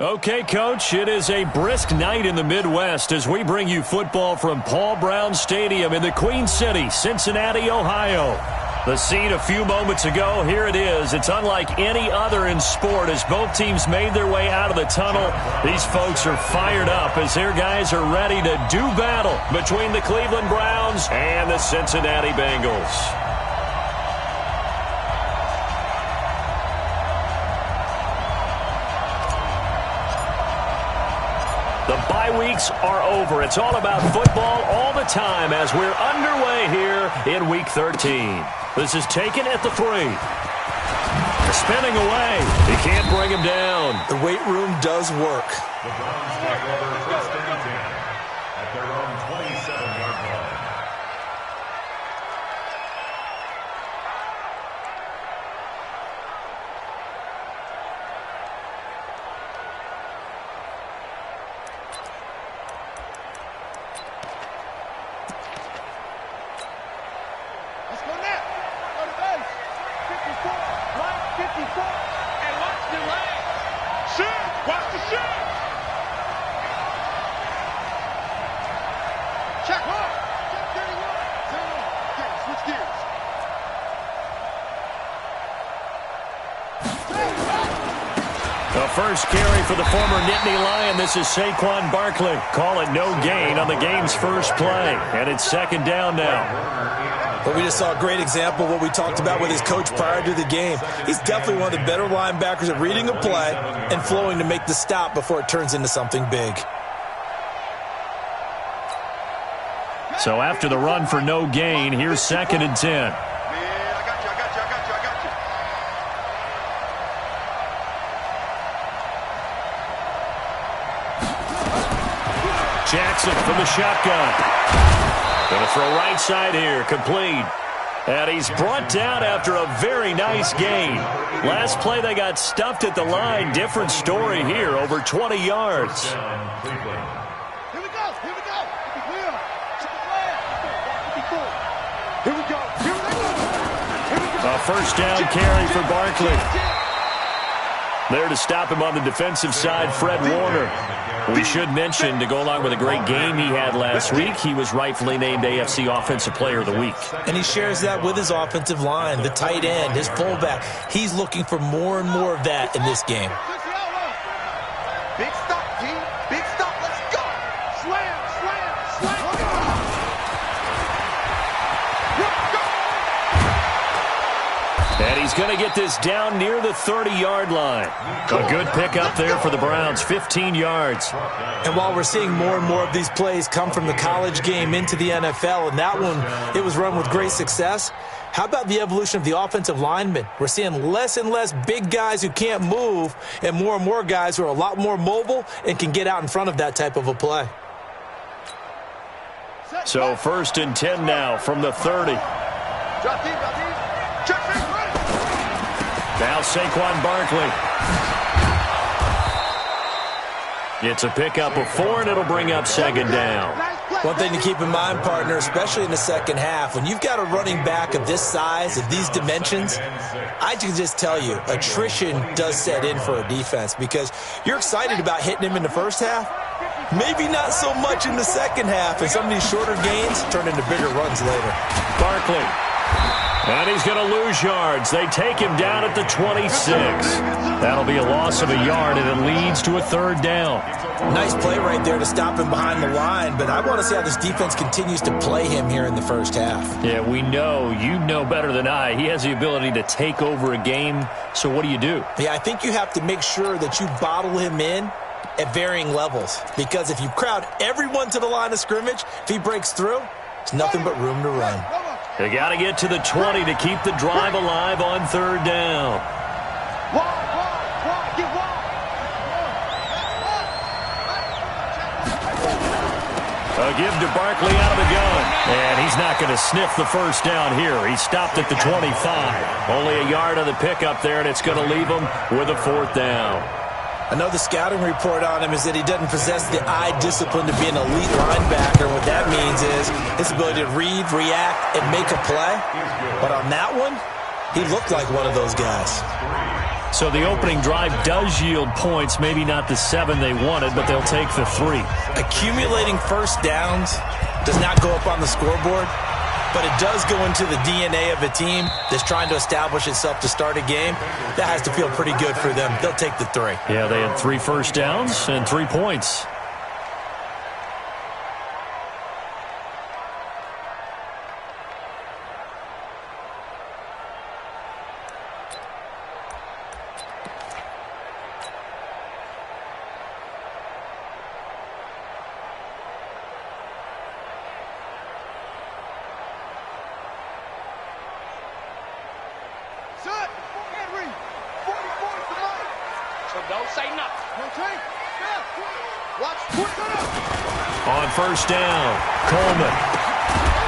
Okay, Coach, it is a brisk night in the Midwest as we bring you football from Paul Brown Stadium in the Queen City, Cincinnati, Ohio. The scene a few moments ago, here it is. It's unlike any other in sport as both teams made their way out of the tunnel. These folks are fired up as their guys are ready to do battle between the Cleveland Browns and the Cincinnati Bengals. The bye weeks are over. It's all about football all the time as we're underway here in Week 13. This is taken at the 3. Spinning away. He can't bring him down. The weight room does work. The Browns take over first and 10 at their own 27-yard line. First carry for the former Nittany Lion. This is Saquon Barkley. Call it no gain on the game's first play. And it's second down now. But we just saw a great example of what we talked about with his coach prior to the game. He's definitely one of the better linebackers at reading a play and flowing to make the stop before it turns into something big. So after the run for no gain, here's second and 10. Jackson from the shotgun. Going to throw right side here, complete. And he's brought down after a very nice gain. Last play they got stuffed at the line. Different story here, over 20 yards. Here we go, here we go. Here we go, here we go. A first down carry for Barkley. There to stop him on the defensive side, Fred Warner. We should mention, to go along with a great game he had last week, he was rightfully named AFC Offensive Player of the Week. And he shares that with his offensive line, the tight end, his fullback. He's looking for more and more of that in this game. Big stop, G. Big stop. Let's go. Slam, slam, slam. And he's going to get this down near the 30-yard line. A good pickup there for the Browns, 15 yards. And while we're seeing more and more of these plays come from the college game into the NFL, and that one, it was run with great success, how about the evolution of the offensive linemen? We're seeing less and less big guys who can't move and more guys who are a lot more mobile and can get out in front of that type of a play. So first and 10 now from the 30. Drop deep, drop deep. Check. Now Saquon Barkley. It's a pickup of 4, and it'll bring up second down. One thing to keep in mind, partner, especially in the second half, when you've got a running back of this size, of these dimensions, I can just tell you, attrition does set in for a defense because you're excited about hitting him in the first half. Maybe not so much in the second half, and some of these shorter gains turn into bigger runs later. Barkley. And he's going to lose yards. They take him down at the 26. That'll be a loss of a yard, and it leads to a third down. Nice play right there to stop him behind the line, but I want to see how this defense continues to play him here in the first half. Yeah, we know. You know better than I. He has the ability to take over a game, so what do you do? Yeah, I think you have to make sure that you bottle him in at varying levels, because if you crowd everyone to the line of scrimmage, if he breaks through, there's nothing but room to run. They got to get to the 20 to keep the drive alive on third down. A give to Barkley out of the gun. And he's not going to sniff the first down here. He stopped at the 25. Only a yard of the pickup there, and it's going to leave him with a fourth down. I know the scouting report on him is that he doesn't possess the eye discipline to be an elite linebacker. What that means is his ability to read, react, and make a play. But on that one, he looked like one of those guys. So the opening drive does yield points, maybe not the 7 they wanted, but they'll take the 3. Accumulating first downs does not go up on the scoreboard, but it does go into the DNA of a team that's trying to establish itself to start a game. That has to feel pretty good for them. They'll take the 3. Yeah, they had 3 first downs and 3 points. On first down, Coleman.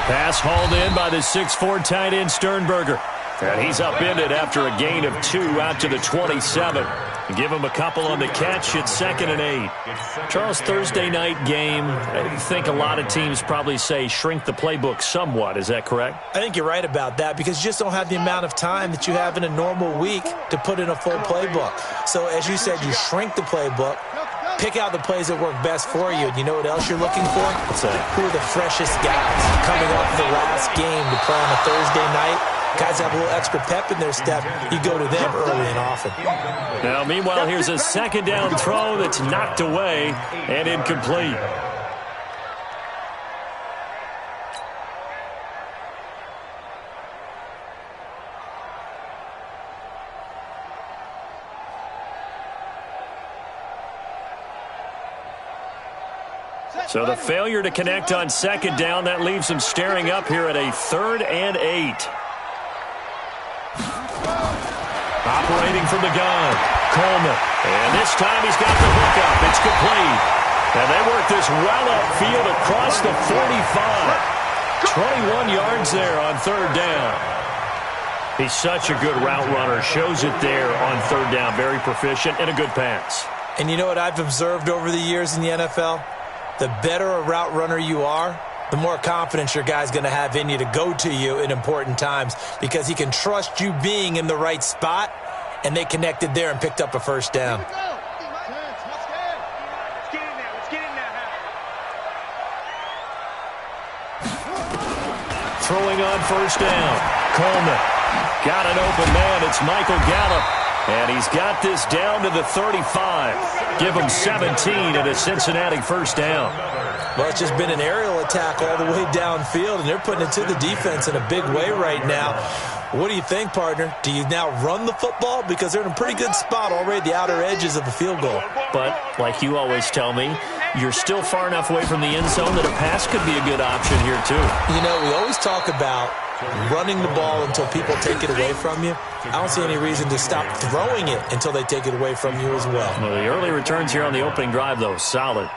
Pass hauled in by the 6'4" tight end Sternberger. And he's upended after a gain of 2 out to the 27. Give him a couple on the catch. It's 2nd and 8. Charles, Thursday night game, I think a lot of teams probably say shrink the playbook somewhat. Is that correct? I think you're right about that because you just don't have the amount of time that you have in a normal week to put in a full playbook. So as you said, you shrink the playbook, pick out the plays that work best for you. And you know what else you're looking for? What's that? Who are the freshest guys coming off the last game to play on a Thursday night? Guys have a little extra pep in their step. You go to them early and often. Now, meanwhile, here's a 2nd down throw that's knocked away and incomplete. So the failure to connect on 2nd down, that leaves him staring up here at a 3rd and 8. Operating from the gun, Coleman. And this time he's got the hook up. It's complete. And they work this well upfield across the 45. 21 yards there on 3rd down. He's such a good route runner. Shows it there on 3rd down. Very proficient and a good pass. And you know what I've observed over the years in the NFL? The better a route runner you are, the more confidence your guy's going to have in you to go to you in important times because he can trust you being in the right spot, and they connected there and picked up a first down. Throwing on first down, Coleman. Got an open man. It's Michael Gallup. And he's got this down to the 35. Give him 17 and a Cincinnati first down. Well, it's just been an aerial attack all the way downfield, and they're putting it to the defense in a big way right now. What do you think, partner? Do you now run the football? Because they're in a pretty good spot already at the outer edges of the field goal. But, like you always tell me, you're still far enough away from the end zone that a pass could be a good option here, too. You know, we always talk about running the ball until people take it away from you. I don't see any reason to stop throwing it until they take it away from you as well. Well, the early returns here on the opening drive, though, solid.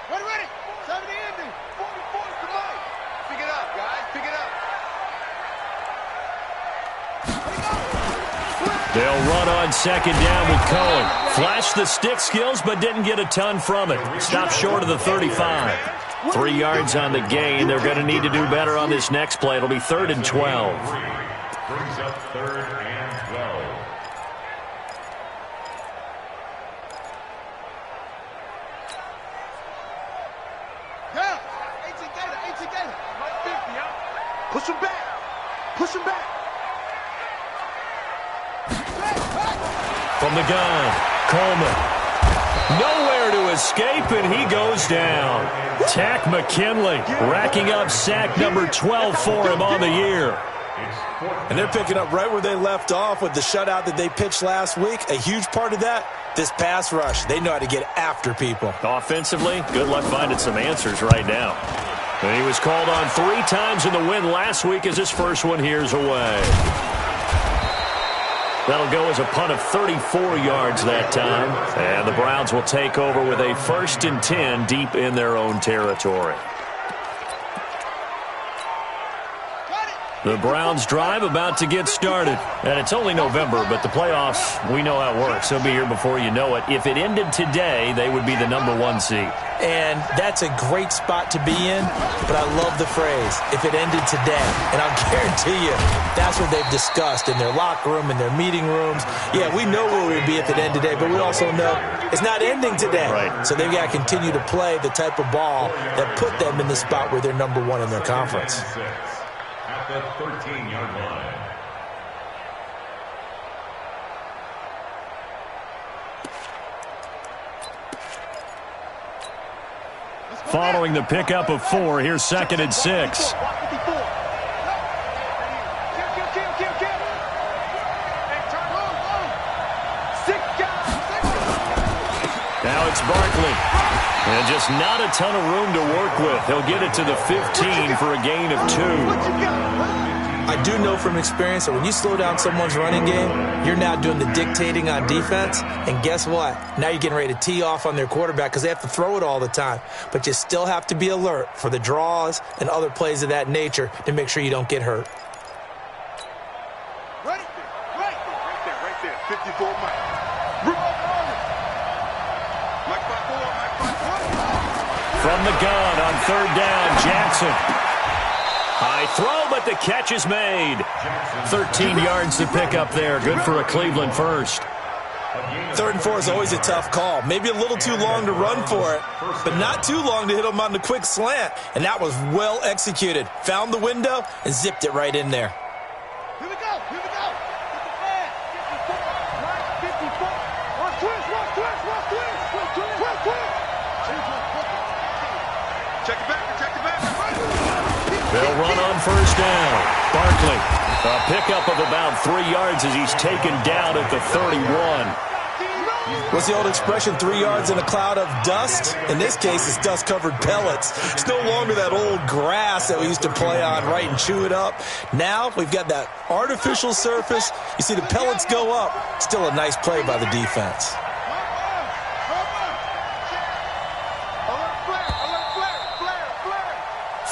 Ready. 70 ending. 44 is the mic. Pick it up, guys. Pick it up. They'll run on 2nd down with Cohen. Flashed the stick skills, but didn't get a ton from it. Stopped short of the 35. 3 yards on the gain. They're going to need to do better on this next play. It'll be 3rd and 12. Brings up 3rd and 12. Yeah. 18 Gator. 50, huh? Push him back. Push him back. From the gun, Coleman. Nowhere to escape, and he goes down. Tack McKinley racking up sack number 12 for him on the year. And they're picking up right where they left off with the shutout that they pitched last week. A huge part of that, this pass rush. They know how to get after people. Offensively, good luck finding some answers right now. And he was called on 3 times in the win last week as his first one here's away. That'll go as a punt of 34 yards that time. And the Browns will take over with a 1st and 10 deep in their own territory. The Browns drive about to get started. And it's only November, but the playoffs, we know how it works. They'll be here before you know it. If it ended today, they would be the #1 seed. And that's a great spot to be in, but I love the phrase, if it ended today. And I'll guarantee you, that's what they've discussed in their locker room, in their meeting rooms. Yeah, we know where we'd be if it ended today, but we also know it's not ending today. Right. So they've got to continue to play the type of ball that put them in the spot where they're #1 in their conference. At the 13-yard line. Following the pickup of 4, here's 2nd and 6. Now it's Barkley. And just not a ton of room to work with. He'll get it to the 15 for a gain of 2. I do know from experience that when you slow down someone's running game, you're now doing the dictating on defense. And guess what? Now you're getting ready to tee off on their quarterback because they have to throw it all the time. But you still have to be alert for the draws and other plays of that nature to make sure you don't get hurt. Right there. 54 Mike. From the gun on 3rd down, Jackson. High throw, but the catch is made. 13 yards to pick up there. Good for a Cleveland first. 3rd and 4 is always a tough call. Maybe a little too long to run for it, but not too long to hit him on the quick slant. And that was well executed. Found the window and zipped it right in there. Here we go. 54. Right, 54. One twist. Check it back. They'll run on 1st down. Barkley, a pickup of about 3 yards as he's taken down at the 31. What's the old expression, 3 yards in a cloud of dust? In this case, it's dust-covered pellets. It's no longer that old grass that we used to play on, right, and chew it up. Now we've got that artificial surface. You see the pellets go up. Still a nice play by the defense.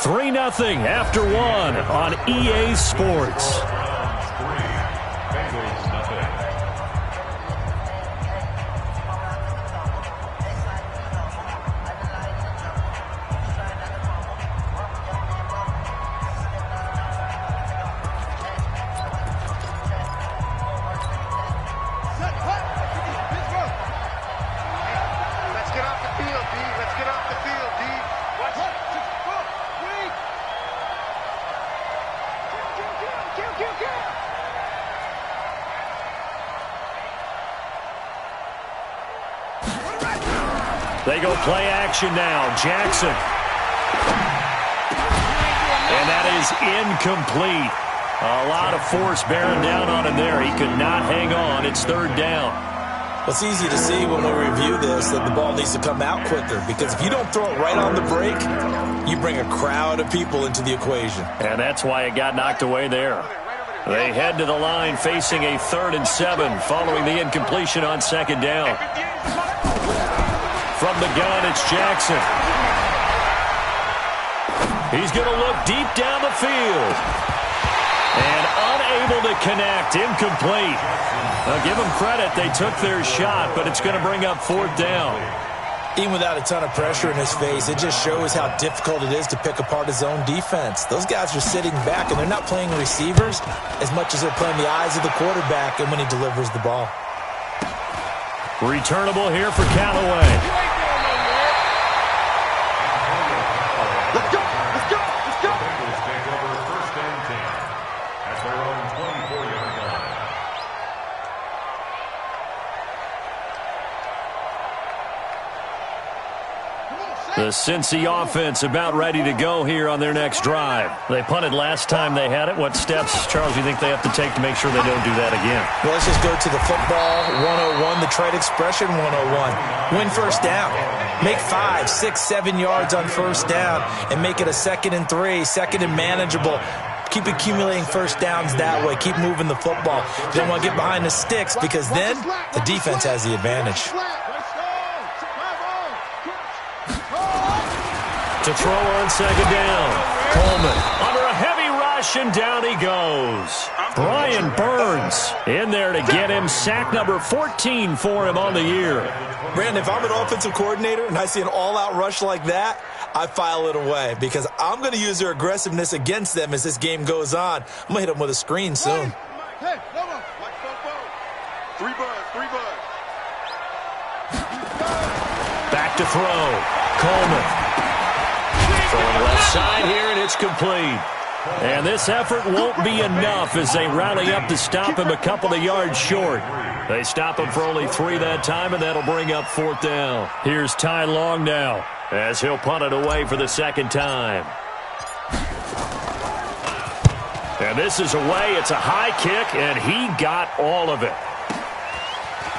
3-0 after 1 on EA Sports. Bengals nothing. Let's get off the field, D. Watch it. They go play action now. Jackson. And that is incomplete. A lot of force bearing down on him there. He could not hang on. It's 3rd down. Well, it's easy to see when we review this that the ball needs to come out quicker because if you don't throw it right on the break, you bring a crowd of people into the equation. And that's why it got knocked away there. They head to the line facing a 3rd and 7 following the incompletion on 2nd down. From the gun, it's Jackson. He's going to look deep down the field. And unable to connect, incomplete. Now, give them credit, they took their shot, but it's going to bring up 4th down. Even without a ton of pressure in his face, it just shows how difficult it is to pick apart his own defense. Those guys are sitting back, and they're not playing receivers as much as they're playing the eyes of the quarterback and when he delivers the ball. Returnable here for Callaway. Let's go. Bengals take over 1st and 10 at their own 24-yard line. The Cincy offense about ready to go here on their next drive. They punted last time they had it. What steps, Charles, do you think they have to take to make sure they don't do that again? Well, let's just go to the football 101, the trade expression 101. Win 1st down. Make 5, 6, 7 yards on 1st down and make it a 2nd and 3, 2nd and manageable. Keep accumulating 1st downs that way. Keep moving the football. You don't want to get behind the sticks because then the defense has the advantage. To throw on 2nd down. Coleman under a heavy rush. catch, and down he goes. Brian Burns in there to get him. Sack number 14 for him on the year. Brandon, if I'm an offensive coordinator and I see an all-out rush like that, I file it away because I'm going to use their aggressiveness against them as this game goes on. I'm going to hit them with a screen soon. Hey, come on. Three buzz. Back to throw. Coleman. Throwing left side here, and it's complete. And this effort won't be enough as they rally up to stop him a couple of yards short. They stop him for only 3 that time, and that'll bring up 4th down. Here's Ty Long now as he'll punt it away for the second time. And this is away. It's a high kick, and he got all of it.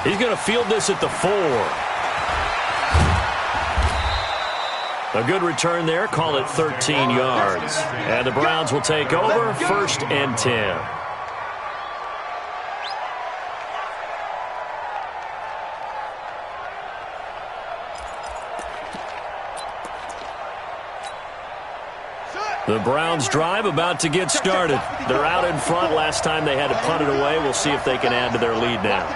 He's going to field this at the 4. A good return there. Call it 13 yards. And the Browns will take over 1st and 10. The Browns drive about to get started. They're out in front. Last time they had to punt it away. We'll see if they can add to their lead now.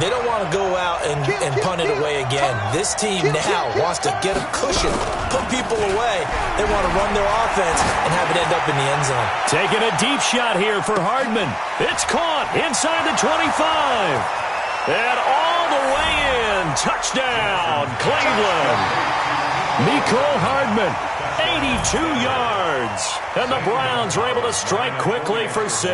They don't want to go out and punt it away again. This team now wants to get a cushion, put people away. They want to run their offense and have it end up in the end zone. Taking a deep shot here for Hardman. It's caught inside the 25. And all the way in. Touchdown, Cleveland. Mecole Hardman, 82 yards. And the Browns are able to strike quickly for 6.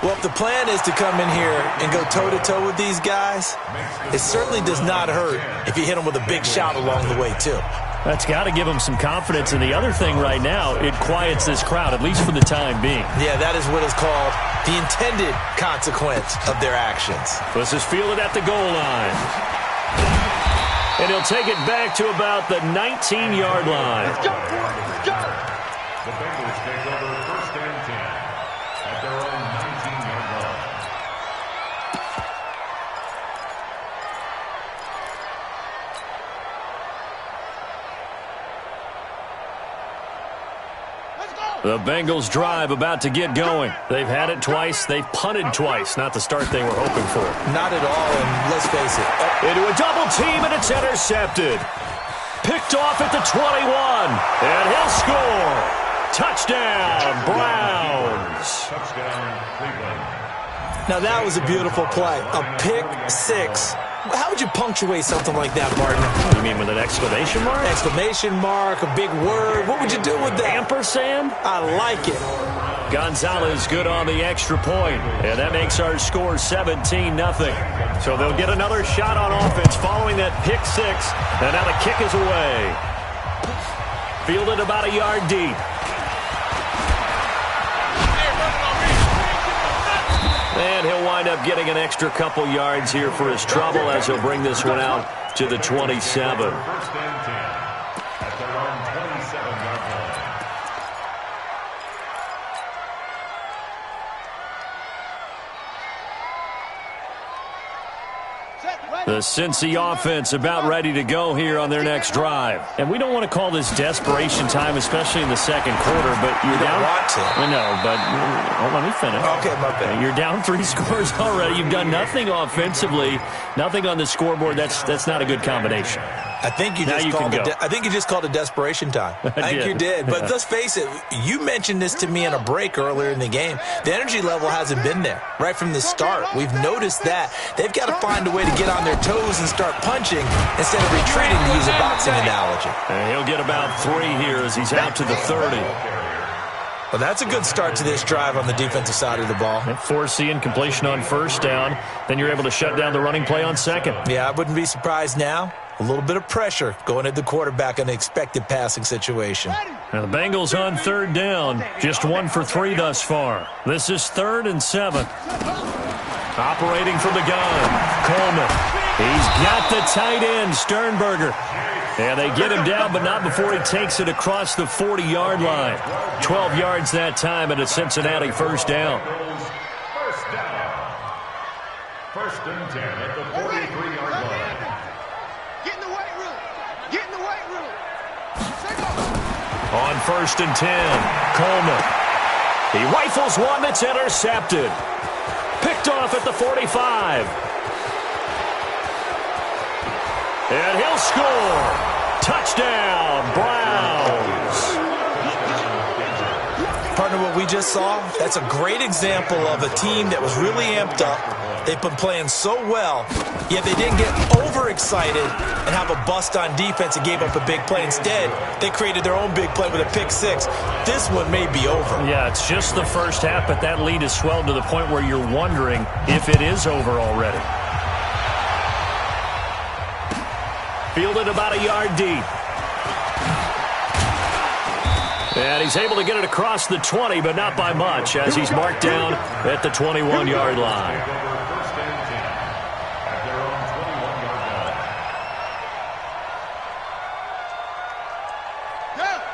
Well, if the plan is to come in here and go toe-to-toe with these guys, it certainly does not hurt if you hit them with a big shot along the way, too. That's got to give them some confidence. And the other thing right now, it quiets this crowd, at least for the time being. Yeah, that is what is called the intended consequence of their actions. This is fielded at the goal line. And he'll take it back to about the 19-yard line. The Bengals take over 1st and 10 at their own 19-yard line. The Bengals drive about to get going. They've had it twice. They've punted twice. Not the start they were hoping for. Not at all, and let's face it. Into a double team, and it's intercepted. Picked off at the 21. And he'll score. Touchdown, Browns. Touchdown, Cleveland. Now, that was a beautiful play. A pick 6. How would you punctuate something like that, partner? You mean with an exclamation mark? Exclamation mark, a big word. What would you do with that? Ampersand? I like it. Gonzalez good on the extra point, and that makes our score 17-0. So they'll get another shot on offense following that pick 6, and now the kick is away. Fielded about a yard deep. And he'll wind up getting an extra couple yards here for his trouble as he'll bring this one out to the 27. 1st and 10 at their own 27-yard line. The Cincy offense about ready to go here on their next drive. And we don't want to call this desperation time, especially in the second quarter, but you're down. Want to. I know, but let me finish. Okay, my bad. You're down 3 scores already. You've done nothing offensively, nothing on the scoreboard. That's not a good combination. I think you just called it desperation time. I think you did. But let's face it, you mentioned this to me in a break earlier in the game. The energy level hasn't been there right from the start. We've noticed that. They've got to find a way to get on their toes and start punching instead of retreating, to use a boxing analogy. And he'll get about 3 here as he's out to the 30. Well, that's a good start to this drive on the defensive side of the ball. And foreseeing completion on 1st down, then you're able to shut down the running play on 2nd. Yeah, I wouldn't be surprised now. A little bit of pressure going at the quarterback in an expected passing situation. Now the Bengals on 3rd down. Just 1 for 3 thus far. This is 3rd and 7. Operating from the gun, Coleman. He's got the tight end, Sternberger. And they get him down, but not before he takes it across the 40-yard line. 12 yards that time, and a Cincinnati 1st down. 1st down. 1st and 10 at the 43-yard line. Get in the weight room. Get in the weight room. On 1st and 10, Coleman. He rifles one that's intercepted. Picked off at the 45. And he'll score. Touchdown, Browns. Partner, what we just saw, that's a great example of a team that was really amped up. They've been playing so well, yet they didn't get overexcited and have a bust on defense and gave up a big play. Instead, they created their own big play with a pick six. This one may be over. Yeah, it's just the first half, but that lead has swelled to the point where you're wondering if it is over already. Fielded about a yard deep. And he's able to get it across the 20, but not by much, as he's marked down at the 21-yard line.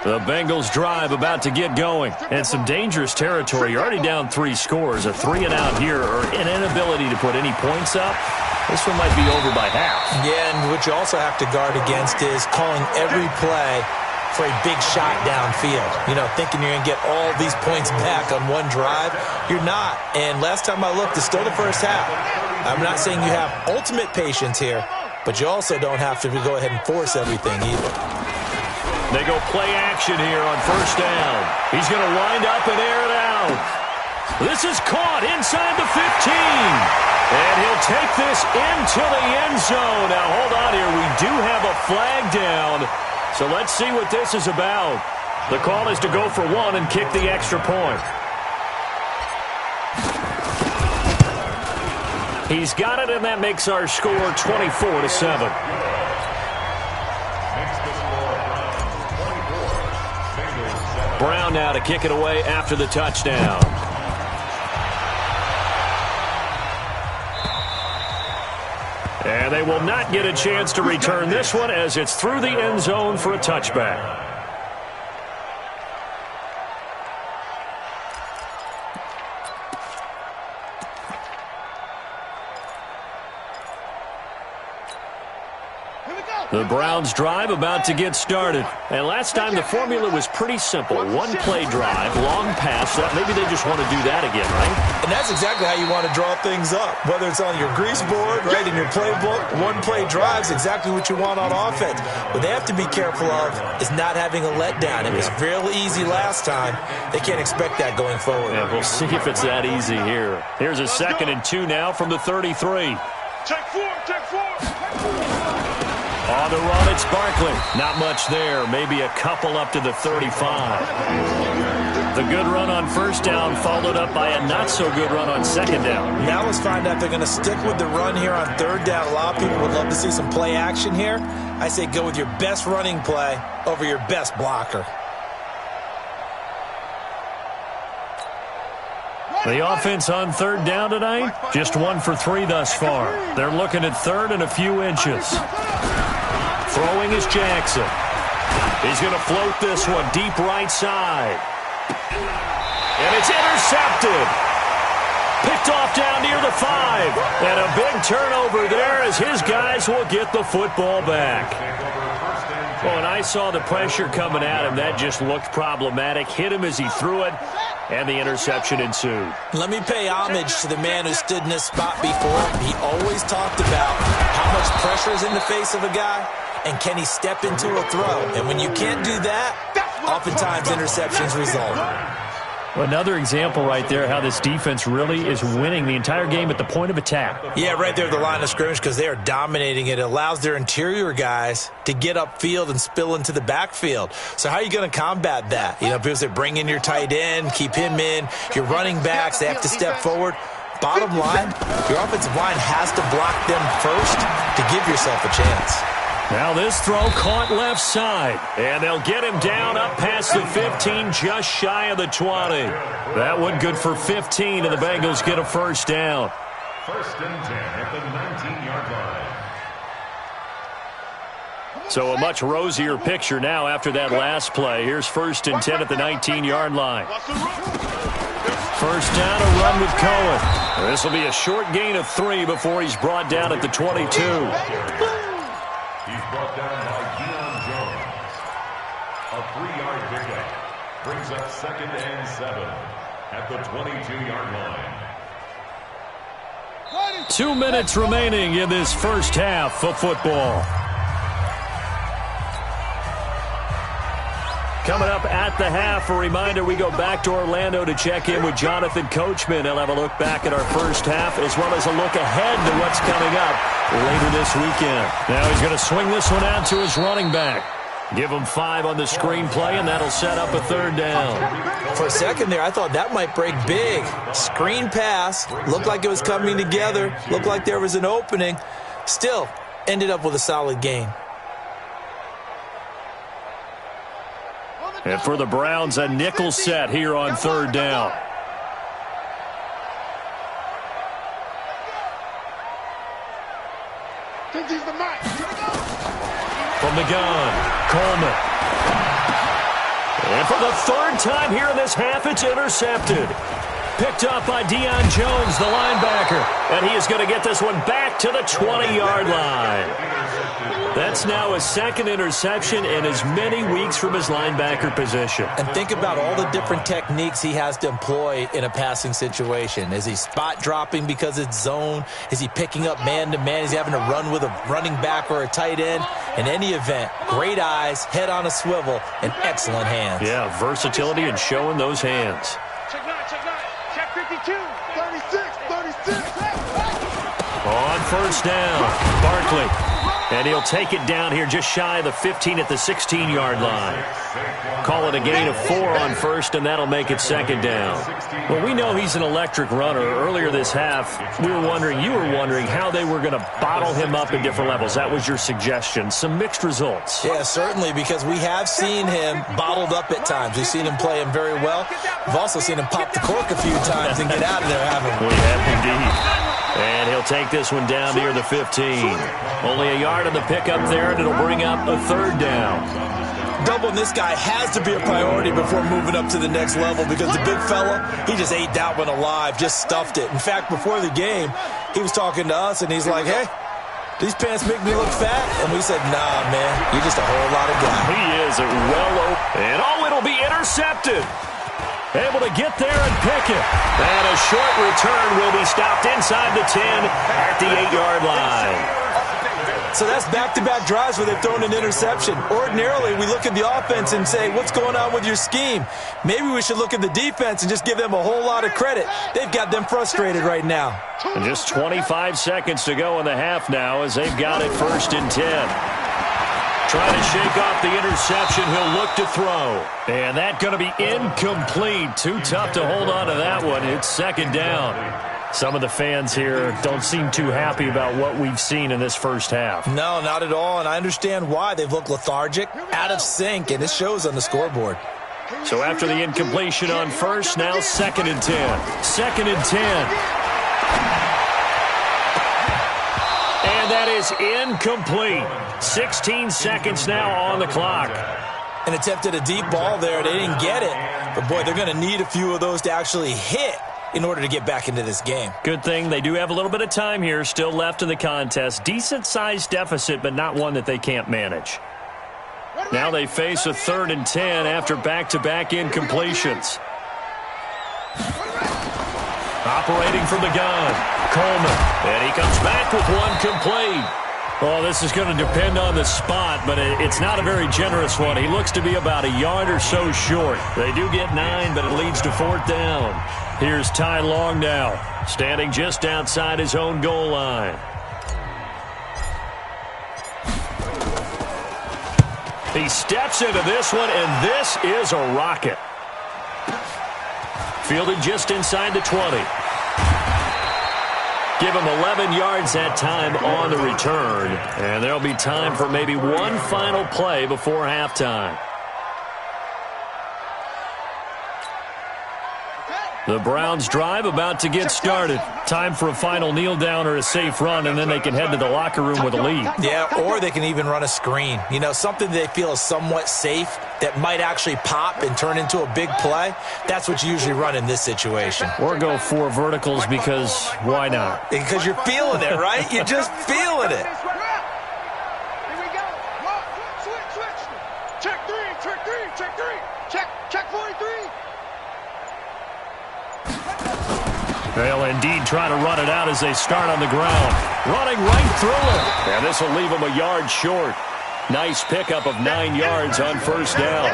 The Bengals drive about to get going. And some dangerous territory. You're already down 3 scores. A 3-and-out here, or an inability to put any points up. This one might be over by half. Yeah, and what you also have to guard against is calling every play for a big shot downfield. You know, thinking you're going to get all these points back on one drive. You're not. And last time I looked, it's still the first half. I'm not saying you have ultimate patience here, but you also don't have to go ahead and force everything either. They go play action here on 1st down. He's going to wind up and air it out. This is caught inside the 15. And he'll take this into the end zone. Now, hold on here. We do have a flag down. So let's see what this is about. The call is to go for one and kick the extra point. He's got it, and that makes our score 24-7. Brown now to kick it away after the touchdown. And they will not get a chance to return this one as it's through the end zone for a touchback. The Browns drive about to get started. And last time the formula was pretty simple. One-play drive, long pass. Maybe they just want to do that again, right? And that's exactly how you want to draw things up. Whether it's on your grease board, right, in your playbook, one-play drive is exactly what you want on offense. What they have to be careful of is not having a letdown. It was real easy last time. They can't expect that going forward. Yeah, we'll see if it's that easy here. Here's a 2nd and 2 now from the 33. Check 4, check 4. On the run, it's Barkley. Not much there. Maybe a couple up to the 35. The good run on 1st down followed up by a not-so-good run on 2nd down. Now let's find out if they're going to stick with the run here on 3rd down. A lot of people would love to see some play action here. I say go with your best running play over your best blocker. The offense on 3rd down tonight, just 1 for 3 thus far. They're looking at 3rd and a few inches. Throwing is Jackson. He's going to float this one deep right side. And it's intercepted. Picked off down near the 5. And a big turnover there as his guys will get the football back. Well, when I saw the pressure coming at him, that just looked problematic. Hit him as he threw it, and the interception ensued. Let me pay homage to the man who stood in this spot before. He always talked about how much pressure is in the face of a guy, and can he step into a throw? And when you can't do that, oftentimes interceptions result. Another example right there how this defense really is winning the entire game at the point of attack. Yeah, right there at the line of scrimmage because they are dominating it. It allows their interior guys to get upfield and spill into the backfield. So how are you going to combat that? You know, people say bring in your tight end, keep him in. Your running backs, they have to step forward. Bottom line, your offensive line has to block them first to give yourself a chance. Now this throw caught left side, and they'll get him down up past the 15, just shy of the 20. That one good for 15, and the Bengals get a 1st down. 1st and 10 at the 19-yard line. So a much rosier picture now after that last play. Here's 1st and 10 at the 19-yard line. 1st down, a run with Cohen. This will be a short gain of 3 before he's brought down at the 22. He's brought down by Deion Jones. A 3-yard pickup brings up 2nd and 7 at the 22-yard line. 2 minutes remaining in this first half of football. Coming up at the half, a reminder, we go back to Orlando to check in with Jonathan Coachman. He'll have a look back at our first half as well as a look ahead to what's coming up later this weekend. Now he's going to swing this one out to his running back. Give him 5 on the screenplay, and that'll set up a 3rd down. For a second there, I thought that might break big. Screen pass. Looked like it was coming together. Looked like there was an opening. Still, ended up with a solid gain. And for the Browns, a nickel set here on 3rd down. From the gun, Coleman. And for the 3rd time here in this half, it's intercepted. Picked up by Deion Jones, the linebacker. And he is going to get this one back to the 20-yard line. That's now a 2nd interception in as many weeks from his linebacker position. And think about all the different techniques he has to employ in a passing situation. Is he spot dropping because it's zone? Is he picking up man-to-man? Is he having to run with a running back or a tight end? In any event, great eyes, head on a swivel, and excellent hands. Yeah, versatility and showing those hands. Check 9, check 52, 36. On 1st down, Barkley. And he'll take it down here just shy of the 15 at the 16-yard line. Call it a gain of 4 on 1st, and that'll make it 2nd down. Well, we know he's an electric runner. Earlier this half, you were wondering how they were going to bottle him up at different levels. That was your suggestion. Some mixed results. Yeah, certainly, because we have seen him bottled up at times. We've seen him play him very well. We've also seen him pop the cork a few times and get out of there, haven't we? We have indeed. And he'll take this one down near the 15. Only a yard on the pickup there, and it'll bring up a 3rd down. Doubling this guy has to be a priority before moving up to the next level because the big fella, he just ate that one alive, just stuffed it. In fact, before the game, he was talking to us, and he's like, hey, these pants make me look fat? And we said, nah, man, you're just a whole lot of guy. He is well open. And it'll be intercepted. Able to get there and pick it. And a short return will be stopped inside the 10 at the 8-yard line. So that's back-to-back drives where they've thrown an interception. Ordinarily, we look at the offense and say, what's going on with your scheme? Maybe we should look at the defense and just give them a whole lot of credit. They've got them frustrated right now. And just 25 seconds to go in the half now as they've got it 1st and 10. Trying to shake off the interception. He'll look to throw. And that's going to be incomplete. Too tough to hold on to that one. It's 2nd down. Some of the fans here don't seem too happy about what we've seen in this first half. No, not at all. And I understand why. They've looked lethargic, out of sync, and it shows on the scoreboard. So after the incompletion on 1st, now 2nd and 10. 2nd and 10. And that is incomplete. 16 seconds now on the clock. And attempted a deep ball there. They didn't get it. But, boy, they're going to need a few of those to actually hit in order to get back into this game. Good thing they do have a little bit of time here still left in the contest. Decent-sized deficit, but not one that they can't manage. Now they face a 3rd and 10 after back-to-back incompletions. Operating from the gun, Coleman. And he comes back with one complete. Oh, this is going to depend on the spot, but it's not a very generous one. He looks to be about a yard or so short. They do get 9, but it leads to 4th down. Here's Ty Long now, standing just outside his own goal line. He steps into this one, and this is a rocket. Fielded just inside the 20. Give him 11 yards that time on the return. And there'll be time for maybe one final play before halftime. The Browns drive about to get started. Time for a final kneel down or a safe run, and then they can head to the locker room with a lead. Yeah, or they can even run a screen. You know, something they feel is somewhat safe that might actually pop and turn into a big play. That's what you usually run in this situation. Or go 4 verticals because why not? Because you're feeling it, right? You're just feeling it. Here we go. Switch. Check three. check 3. Check 43. They'll indeed try to run it out as they start on the ground. Running right through him. And this will leave him a yard short. Nice pickup of 9 yards on first down.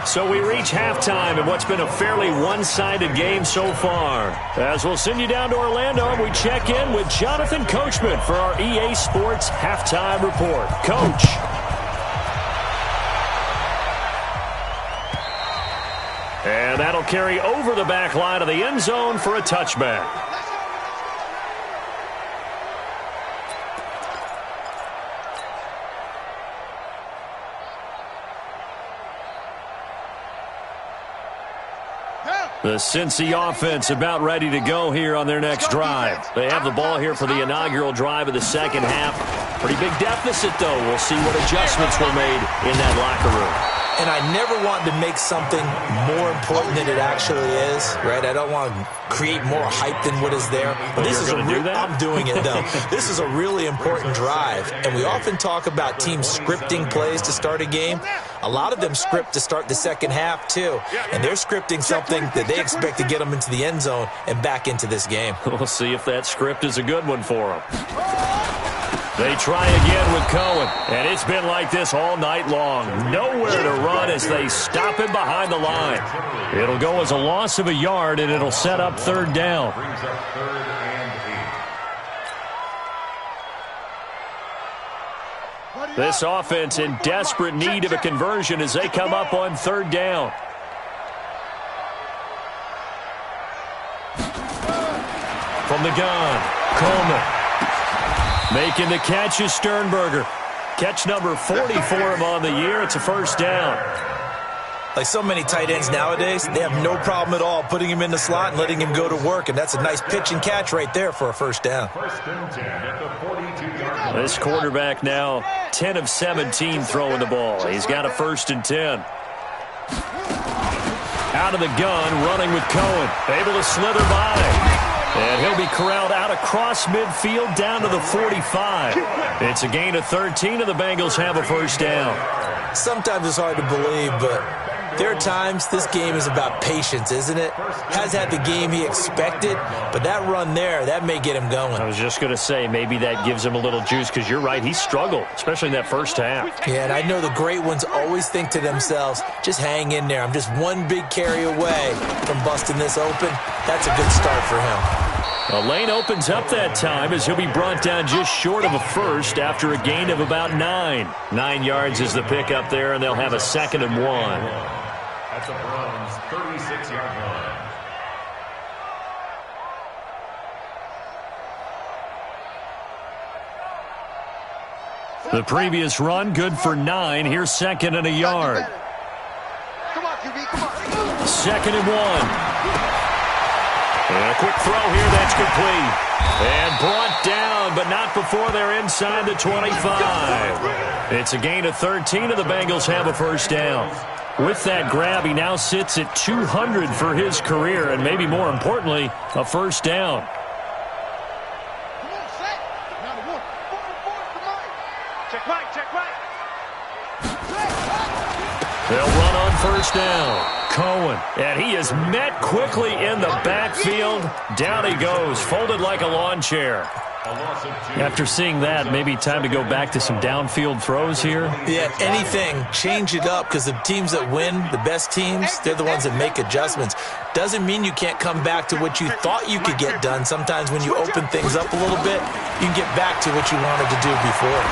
So we reach halftime in what's been a fairly one-sided game so far. As we'll send you down to Orlando, we check in with Jonathan Coachman for our EA Sports Halftime Report. Coach. And that'll carry over the back line of the end zone for a touchback. The Cincy offense about ready to go here on their next drive. They have the ball here for the inaugural drive of the second half. Pretty big deficit, though. We'll see what adjustments were made in that locker room. And I never want to make something more important than it actually is, right? I don't want to create more hype than what is there. But this is I'm doing it, though. This is a really important drive. And we often talk about teams scripting plays to start a game. A lot of them script to start the second half, too. And they're scripting something that they expect to get them into the end zone and back into this game. We'll see if that script is a good one for them. They try again with Cohen, and it's been like this all night long. Nowhere to run as they stop him behind the line. It'll go as a loss of a yard, and it'll set up third down. Brings up 3rd and 8. This offense in desperate need of a conversion as they come up on third down. From the gun, Coleman. Making the catch is Sternberger. Catch number 40 for him on the year. It's a first down. Like so many tight ends nowadays, they have no problem at all putting him in the slot and letting him go to work. And that's a nice pitch and catch right there for a first down. 1st and 10 at the 42-yard line. This quarterback now 10 of 17 throwing the ball. He's got a 1st and 10. Out of the gun, running with Cohen. Able to slither by. And he'll be corralled out across midfield down to the 45. It's a gain of 13, and the Bengals have a first down. Sometimes it's hard to believe, but there are times this game is about patience, isn't it? Has had the game he expected, but that run there, that may get him going. I was just going to say, maybe that gives him a little juice, because you're right, he struggled, especially in that first half. Yeah, and I know the great ones always think to themselves, just hang in there. I'm just one big carry away from busting this open. That's a good start for him. A lane opens up that time as he'll be brought down just short of a first after a gain of about 9. 9 yards is the pickup there, and they'll have a 2nd and 1. At the Browns' 36-yard line. The previous run, good for 9. Here's 2nd and a yard. Come on, QB, come on. 2nd and 1. And a quick throw here, that's complete. And brought down, but not before they're inside the 25. It's a gain of 13, and the Bengals have a first down. With that grab, he now sits at 200 for his career, and maybe more importantly, a first down. Come on, set. Now the 1. 4, come on. Check right, check right. They'll run on first down. Cohen, and he is met quickly in the backfield. Down he goes, folded like a lawn chair. After seeing that, maybe time to go back to some downfield throws here. Yeah, anything. Change it up, because the teams that win, the best teams, they're the ones that make adjustments. Doesn't mean you can't come back to what you thought you could get done. Sometimes when you open things up a little bit, you can get back to what you wanted to do before.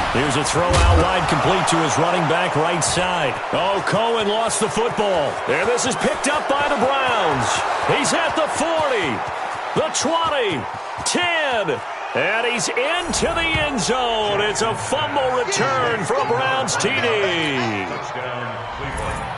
Here's a throw out wide, complete to his running back right side. Oh, Cohen lost the football. And this is picked up by the Browns. He's at the 40, the 20, 10, and he's into the end zone. It's a fumble return for a Browns TD. Touchdown, Cleveland.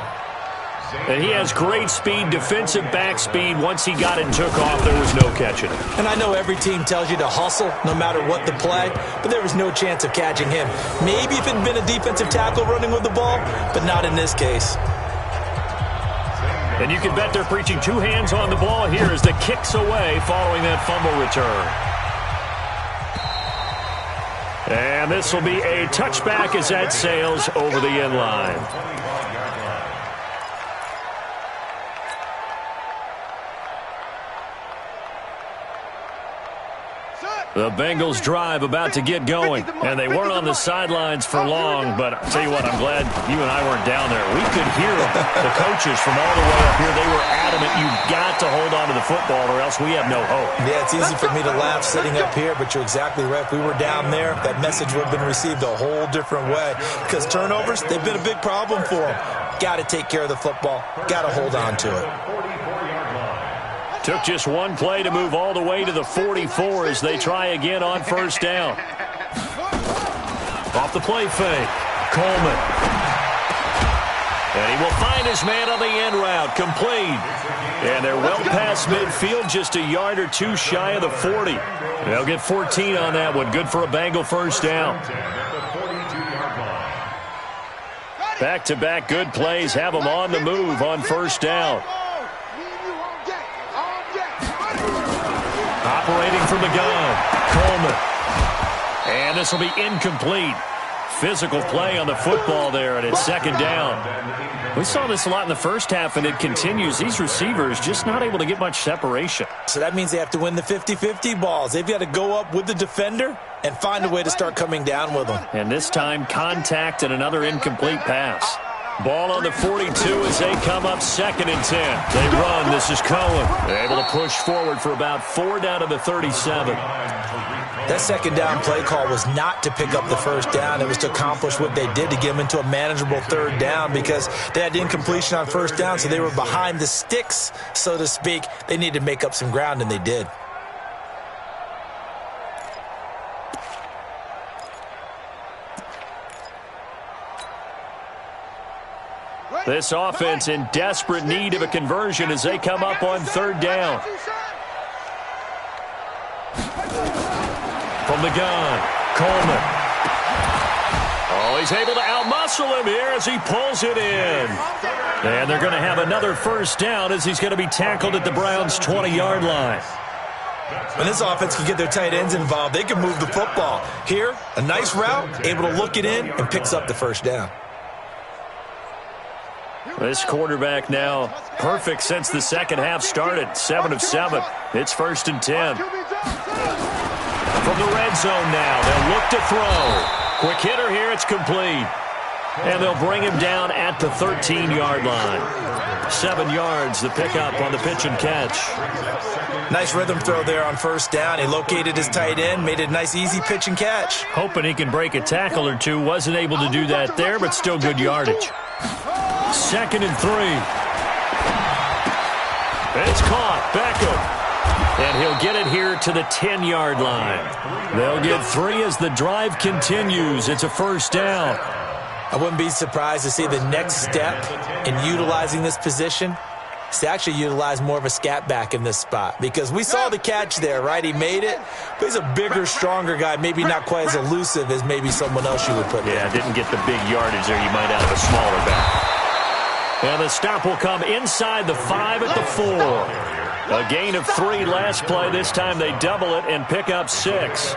And he has great speed, defensive back speed. Once he got it and took off, there was no catching it. And I know every team tells you to hustle no matter what the play, but there was no chance of catching him. Maybe if it had been a defensive tackle running with the ball, but not in this case. And you can bet they're preaching 2 hands on the ball here as the kick's away following that fumble return. And this will be a touchback as that sails over the end line. The Bengals drive about to get going, and they weren't on the sidelines for long, but I'll tell you what, I'm glad you and I weren't down there. We could hear them. The coaches from all the way up here, they were adamant, you've got to hold on to the football or else we have no hope. Yeah, it's easy for me to laugh sitting up here, but you're exactly right. If we were down there, that message would have been received a whole different way because turnovers, they've been a big problem for them. Got to take care of the football. Got to hold on to it. Took just one play to move all the way to the 44 as they try again on first down. Off the play fake, Coleman. And he will find his man on the end route, complete. And they're well past midfield, just a yard or two shy of the 40. They'll get 14 on that one, good for a Bengal first down. Back-to-back good plays have them on the move on first down. Operating from the gun, Coleman. And this will be incomplete. Physical play on the football there, and it's second down. We saw this a lot in the first half, and it continues. These receivers just not able to get much separation. So that means they have to win the 50-50 balls. They've got to go up with the defender and find a way to start coming down with them. And this time, contact and another incomplete pass. Ball on the 42 as they come up 2nd and 10. They run. This is Cohen. They're able to push forward for about 4 down to the 37. That second down play call was not to pick up the first down. It was to accomplish what they did to get them into a manageable 3rd down because they had incompletion on first down, so they were behind the sticks, so to speak. They needed to make up some ground, and they did. This offense in desperate need of a conversion as they come up on 3rd down. From the gun, Coleman. Oh, he's able to outmuscle him here as he pulls it in. And they're going to have another first down as he's going to be tackled at the Browns' 20-yard line. When this offense can get their tight ends involved, they can move the football. Here, a nice route, able to look it in, and picks up the first down. This quarterback now perfect since the second half started. 7 of 7. It's 1st and 10. From the red zone now, they'll look to throw. Quick hitter here, it's complete. And they'll bring him down at the 13-yard line. 7 yards, the pickup on the pitch and catch. Nice rhythm throw there on first down. He located his tight end, made it a nice easy pitch and catch. Hoping he can break a tackle or two. Wasn't able to do that there, but still good yardage. 2nd and 3. It's caught. Beckham. And he'll get it here to the 10-yard line. They'll get 3 as the drive continues. It's a first down. I wouldn't be surprised to see the next step in utilizing this position is to actually utilize more of a scat back in this spot. Because we saw the catch there, right? He made it. But he's a bigger, stronger guy. Maybe not quite as elusive as maybe someone else you would put there. Yeah, didn't get the big yardage there. You might out of a smaller back. And the stop will come inside the 5 at the 4. A gain of 3 last play. This time they double it and pick up 6.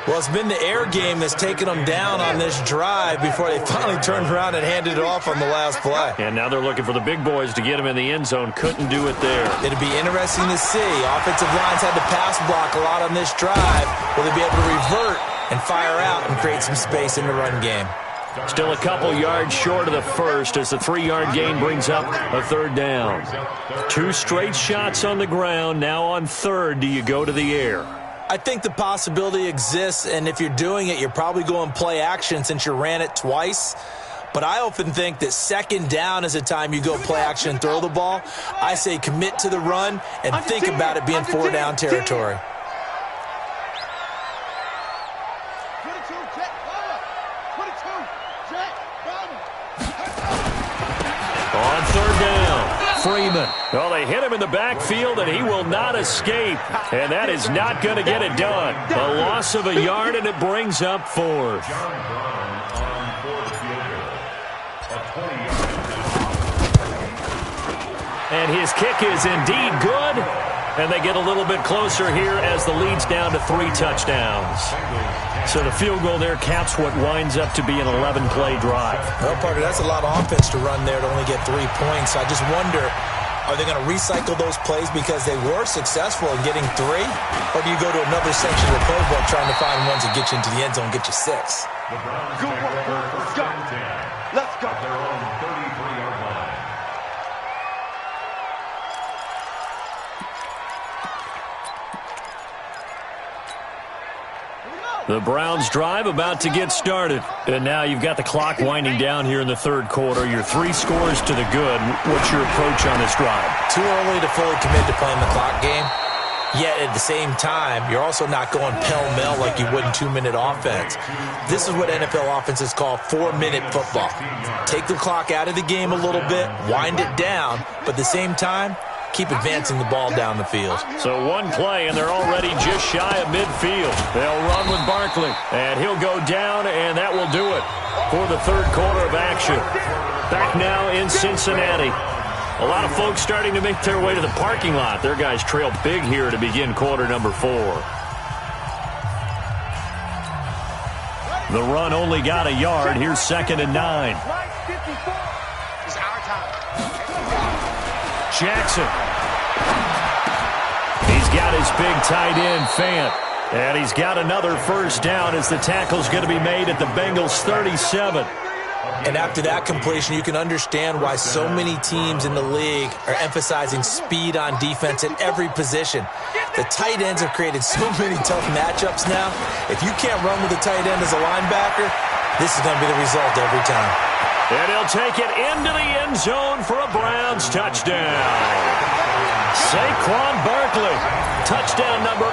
Well, it's been the air game that's taken them down on this drive before they finally turned around and handed it off on the last play. And now they're looking for the big boys to get him in the end zone. Couldn't do it there. It'll be interesting to see. Offensive lines had to pass block a lot on this drive. Will they be able to revert and fire out and create some space in the run game? Still a couple yards short of the first as the 3-yard gain brings up a 3rd down. 2 straight shots on the ground. Now on 3rd, do you go to the air? I think the possibility exists, and if you're doing it, you're probably going play action since you ran it twice. But I often think that 2nd down is a time you go play action and throw the ball. I say commit to the run and think about it being 4-down territory. On 3rd down, Freeman. Well, they hit him in the backfield, and he will not escape. And that is not going to get it done. A loss of a yard, and it brings up 4th. And his kick is indeed good. And they get a little bit closer here as the lead's down to 3 touchdowns. So the field goal there caps what winds up to be an 11-play drive. Well, partner, that's a lot of offense to run there to only get 3 points. I just wonder, are they going to recycle those plays because they were successful in getting 3? Or do you go to another section of the playbook trying to find ones that get you into the end zone and get you 6? Good work, let's go. Let's go. Their own 33-yard line. The Browns drive about to get started. And now you've got the clock winding down here in the third quarter. Your 3 scores to the good. What's your approach on this drive? Too early to fully commit to playing the clock game. Yet at the same time, you're also not going pell-mell like you would in 2-minute offense. This is what NFL offenses call 4-minute football. Take the clock out of the game a little bit, wind it down, but at the same time, keep advancing the ball down the field. So 1 play, and they're already just shy of midfield. They'll run with Barkley, and he'll go down, and that will do it for the third quarter of action. Back now in Cincinnati. A lot of folks starting to make their way to the parking lot. Their guys trail big here to begin quarter number 4. The run only got a yard. Here's 2nd and 9. It's our time. Jackson. He's got his big tight end, Fant. And he's got another first down as the tackle's going to be made at the Bengals' 37. And after that completion, you can understand why so many teams in the league are emphasizing speed on defense at every position. The tight ends have created so many tough matchups now. If you can't run with a tight end as a linebacker, this is going to be the result every time. And he'll take it into the end zone for a Browns touchdown. Saquon Barkley, touchdown number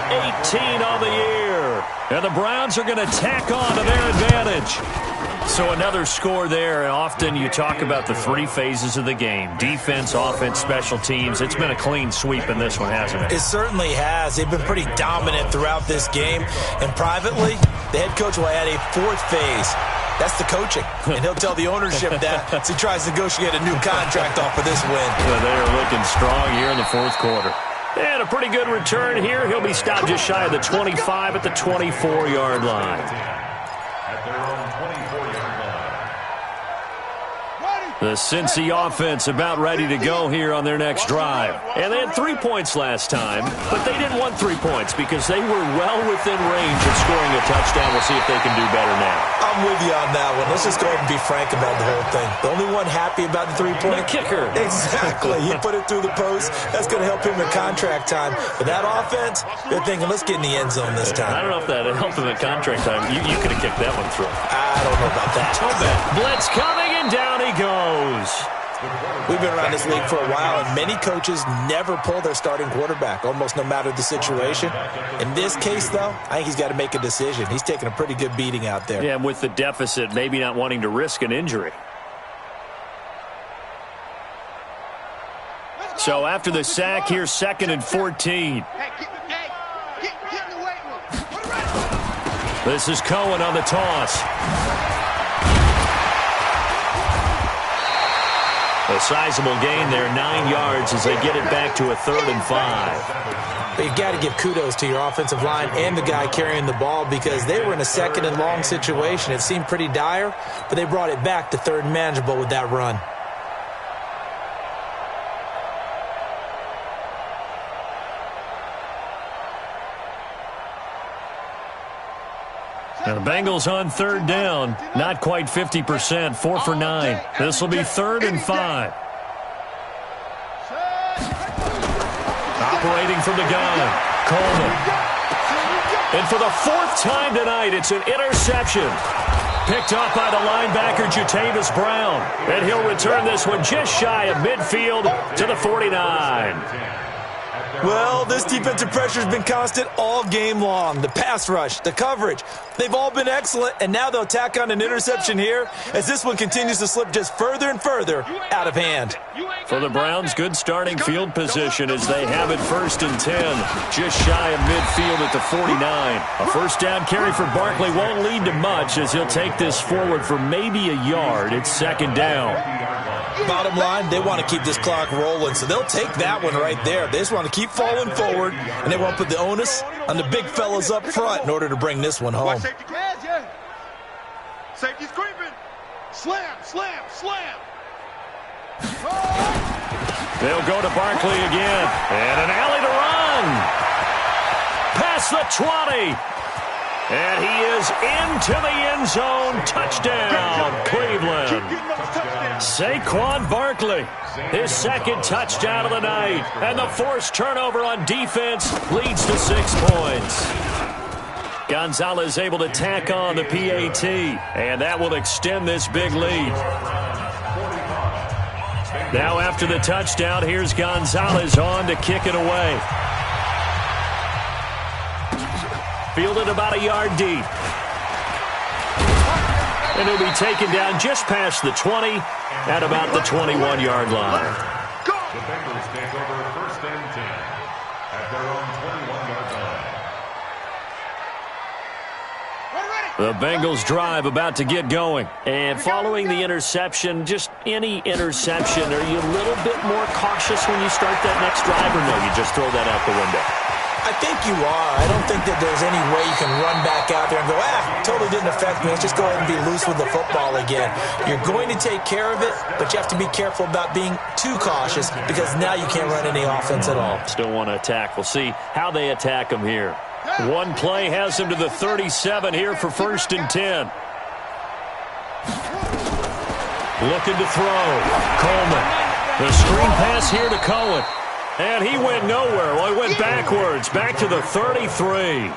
18 on the year. And the Browns are going to tack on to their advantage. So another score there, and often you talk about the 3 phases of the game. Defense, offense, special teams. It's been a clean sweep in this one, hasn't it? It certainly has. They've been pretty dominant throughout this game. And privately, the head coach will add a 4th phase. That's the coaching. And he'll tell the ownership that as he tries to negotiate a new contract off for this win. Well, they are looking strong here in the 4th quarter. And a pretty good return here. He'll be stopped just shy of the 25 at the 24-yard line. At their own 24-yard line. The Cincy offense about ready to go here on their next drive. And they had 3 points last time, but they didn't want 3 points because they were well within range of scoring a touchdown. We'll see if they can do better now. I'm with you on that one. Let's just go ahead and be frank about the whole thing. The only one happy about the 3-point? The kicker. Exactly. He put it through the post. That's going to help him in contract time. But that offense, they're thinking, let's get in the end zone this time. I don't know if that helped him at contract time. You could have kicked that one through. I don't know about that. Blitz coming, and down he goes. We've been around this league for a while, and many coaches never pull their starting quarterback, almost no matter the situation. In this case, though, I think he's got to make a decision. He's taking a pretty good beating out there. Yeah, and with the deficit, maybe not wanting to risk an injury. So after the sack, here's 2nd and 14. Get in the weight room. This is Cohen on the toss. A sizable gain there, 9 yards as they get it back to a 3rd and 5. But you've got to give kudos to your offensive line and the guy carrying the ball because they were in a 2nd and long situation. It seemed pretty dire, but they brought it back to 3rd and manageable with that run. Now the Bengals on 3rd down, not quite 50%, 4 for 9. This will be 3rd and 5. Operating from the gun, Coleman. And for the 4th time tonight, it's an interception. Picked up by the linebacker, Jatavis Brown. And he'll return this one just shy of midfield to the 49. Well, this defensive pressure has been constant all game long. The pass rush, the coverage, they've all been excellent, and now they'll tack on an interception here as this one continues to slip just further and further out of hand. For the Browns, good starting field position as they have it 1st and 10, just shy of midfield at the 49. A first down carry for Barkley won't lead to much as he'll take this forward for maybe a yard. It's 2nd down. Bottom line, they want to keep this clock rolling, so they'll take that one right there. They just want to keep falling forward, and they want to put the onus on the big fellas up front in order to bring this one home. Safety's creeping. Slam, slam, slam. They'll go to Barkley again. And an alley to run. Past the 20. And he is into the end zone. Touchdown, Cleveland. Saquon Barkley, his second touchdown of the night. And the forced turnover on defense leads to 6 points. Gonzalez able to tack on the PAT, and that will extend this big lead. Now after the touchdown, here's Gonzalez on to kick it away. Fielded about a yard deep. And he'll be taken down just past the 20 at about the 21-yard line. The Bengals take over 1st and 10 at their own 21-yard line. The Bengals drive about to get going. And following the interception, just any interception, are you a little bit more cautious when you start that next drive, or no, you just throw that out the window? I think you are. I don't think that there's any way you can run back out there and go, totally didn't affect me. Let's just go ahead and be loose with the football again. You're going to take care of it, but you have to be careful about being too cautious because now you can't run any offense at all. Still want to attack. We'll see how they attack them here. One play has him to the 37 here for 1st and 10. Looking to throw. Coleman. The screen pass here to Cohen. And he went nowhere. Well, he went backwards. Back to the 33.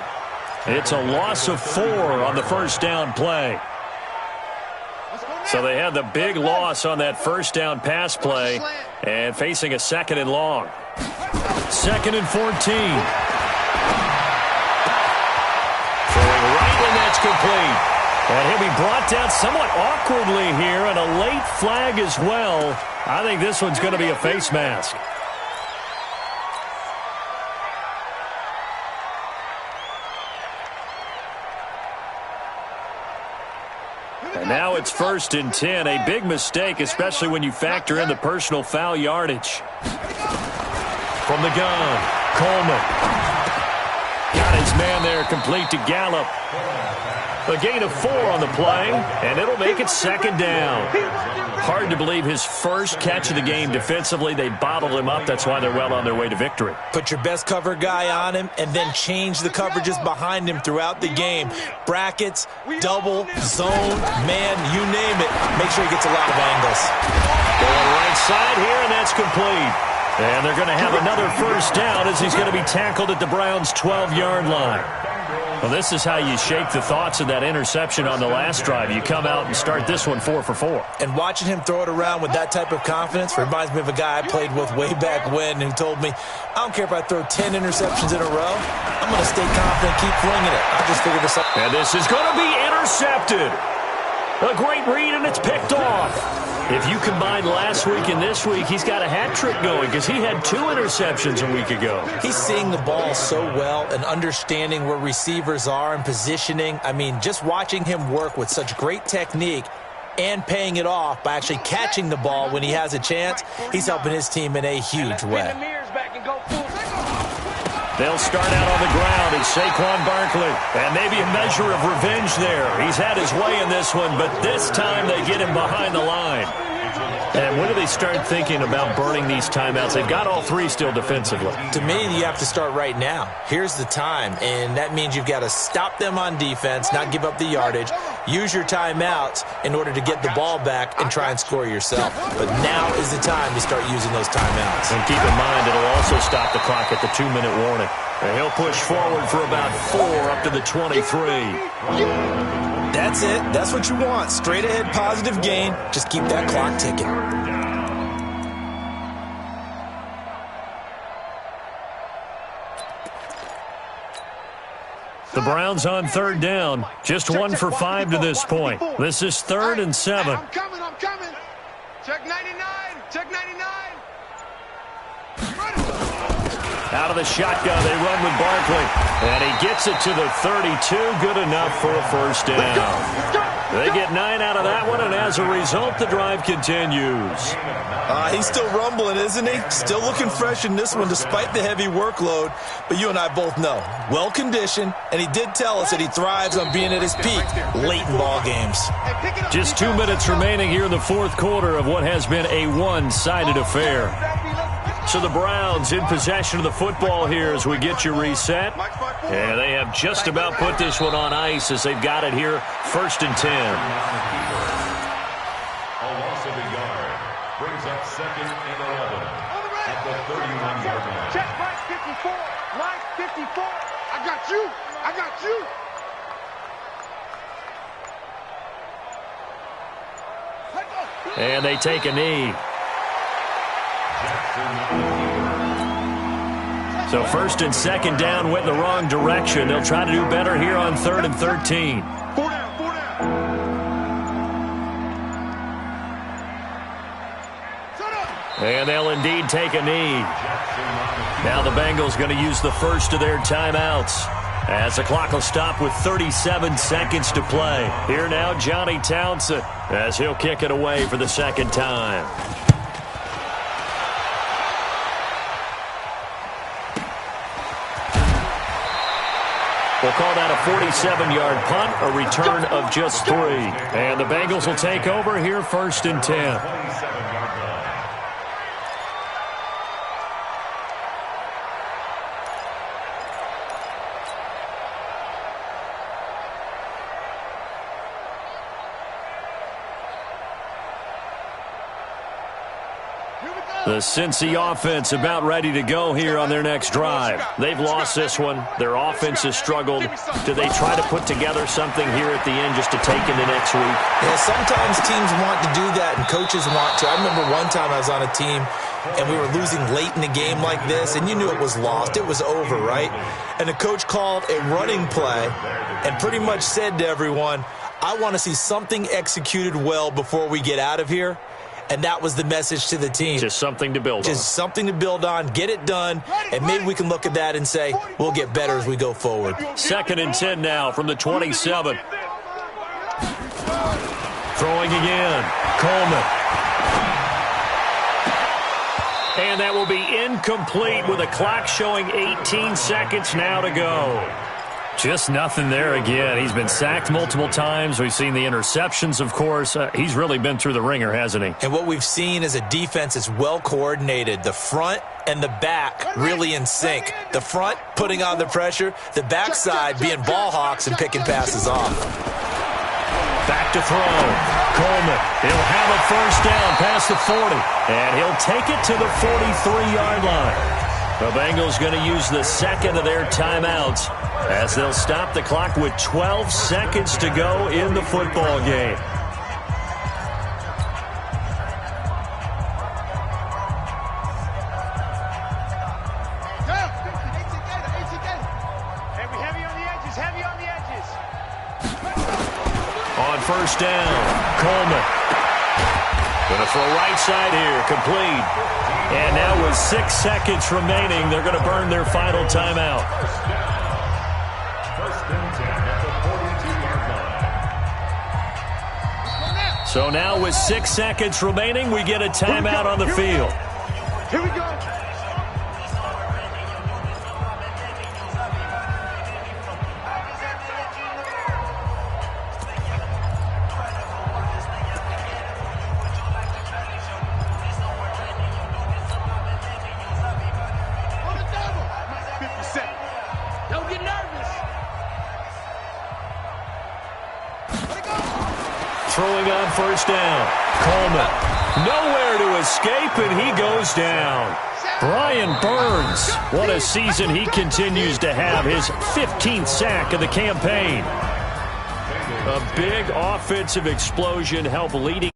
It's a loss of 4 on the first down play. So they had the big loss on that first down pass play and facing a 2nd and long. 2nd and 14. And that's complete. And he'll be brought down somewhat awkwardly here, and a late flag as well. I think this one's going to be a face mask. And now it's 1st and 10. A big mistake, especially when you factor in the personal foul yardage. From the gun, Coleman. Got his man there, complete to Gallup. A gain of 4 on the play, and it'll make it 2nd down. Hard to believe his first catch of the game defensively. They bottled him up. That's why they're well on their way to victory. Put your best cover guy on him and then change the coverages behind him throughout the game. Brackets, double, zone, man, you name it. Make sure he gets a lot of angles. Going right side here, and that's complete. And they're going to have another first down as he's going to be tackled at the Browns' 12-yard line. Well, this is how you shake the thoughts of that interception on the last drive. You come out and start this one 4 for 4. And watching him throw it around with that type of confidence reminds me of a guy I played with way back when who told me, I don't care if I throw 10 interceptions in a row. I'm going to stay confident, keep flinging it. I'll just figure this out. And this is going to be intercepted. A great read, and it's picked off. If you combine last week and this week, he's got a hat trick going because he had 2 interceptions a week ago. He's seeing the ball so well and understanding where receivers are and positioning. I mean, just watching him work with such great technique and paying it off by actually catching the ball when he has a chance, he's helping his team in a huge way. They'll start out on the ground as Saquon Barkley. And maybe a measure of revenge there. He's had his way in this one, but this time they get him behind the line. And when do they start thinking about burning these timeouts? They've got all 3 still defensively. To me, you have to start right now. Here's the time, and that means you've got to stop them on defense, not give up the yardage, use your timeouts in order to get the ball back and try and score yourself. But now is the time to start using those timeouts. And keep in mind, it'll also stop the clock at the 2-minute warning. And he'll push forward for about 4 up to the 23. That's it. That's what you want. Straight ahead, positive gain. Just keep that clock ticking. The Browns on 3rd down. Just 1 for 5 to this point. This is 3rd and 7. I'm coming. Check 99. Out of the shotgun, they run with Barkley. And he gets it to the 32. Good enough for a first down. They get 9 out of that one, and as a result, the drive continues. He's still rumbling, isn't he? Still looking fresh in this one despite the heavy workload. But you and I both know, well-conditioned, and he did tell us that he thrives on being at his peak late in ball games. Just 2 minutes remaining here in the fourth quarter of what has been a one-sided affair. So the Browns in possession of the football here as we get you reset. And they have just about put this one on ice as they've got it here, 1st and 10. A loss of a yard brings up 2nd and 11 at the 31-yard line. Check line 54. Line 54. I got you. I got you. And they take a knee. So 1st and 2nd down went in the wrong direction. They'll try to do better here on 3rd and 13. 4 down, 4 down. And they'll indeed take a knee. Now the Bengals going to use the first of their timeouts as the clock will stop with 37 seconds to play. Here now, Johnny Townsend as he'll kick it away for the 2nd time. We'll call that a 47-yard punt, a return of just 3. And the Bengals will take over here, 1st and 10. 27-yard line. The Cincy offense about ready to go here on their next drive. They've lost this one. Their offense has struggled. Do they try to put together something here at the end just to take into next week? Yeah, sometimes teams want to do that and coaches want to. I remember one time I was on a team and we were losing late in the game like this, and you knew it was lost. It was over, right? And the coach called a running play and pretty much said to everyone, I want to see something executed well before we get out of here. And that was the message to the team. Just something to build on. Just something to build on, get it done, and maybe we can look at that and say, we'll get better as we go forward. 2nd and 10 now from the 27. Throwing again. Coleman. And that will be incomplete with a clock showing 18 seconds now to go. Just nothing there again. He's been sacked multiple times. We've seen the interceptions, of course. He's really been through the ringer, hasn't he? And what we've seen is a defense that's well coordinated. The front and the back really in sync. The front putting on the pressure. The backside being ball hawks and picking passes off. Back to throw. Coleman. He'll have a first down past the 40. And he'll take it to the 43-yard line. The Bengals going to use the 2nd of their timeouts as they'll stop the clock with 12 seconds to go in the football game. On 1st down, Coleman. Going to throw right side here, complete. And now with 6 seconds remaining, they're going to burn their final timeout. 1st and 10 at the 42-yard line. So now with 6 seconds remaining, we get a timeout on the field. Here we go. Throwing on 1st down. Coleman. Nowhere to escape, and he goes down. Brian Burns. What a season he continues to have. His 15th sack of the campaign. A big offensive explosion helped leading.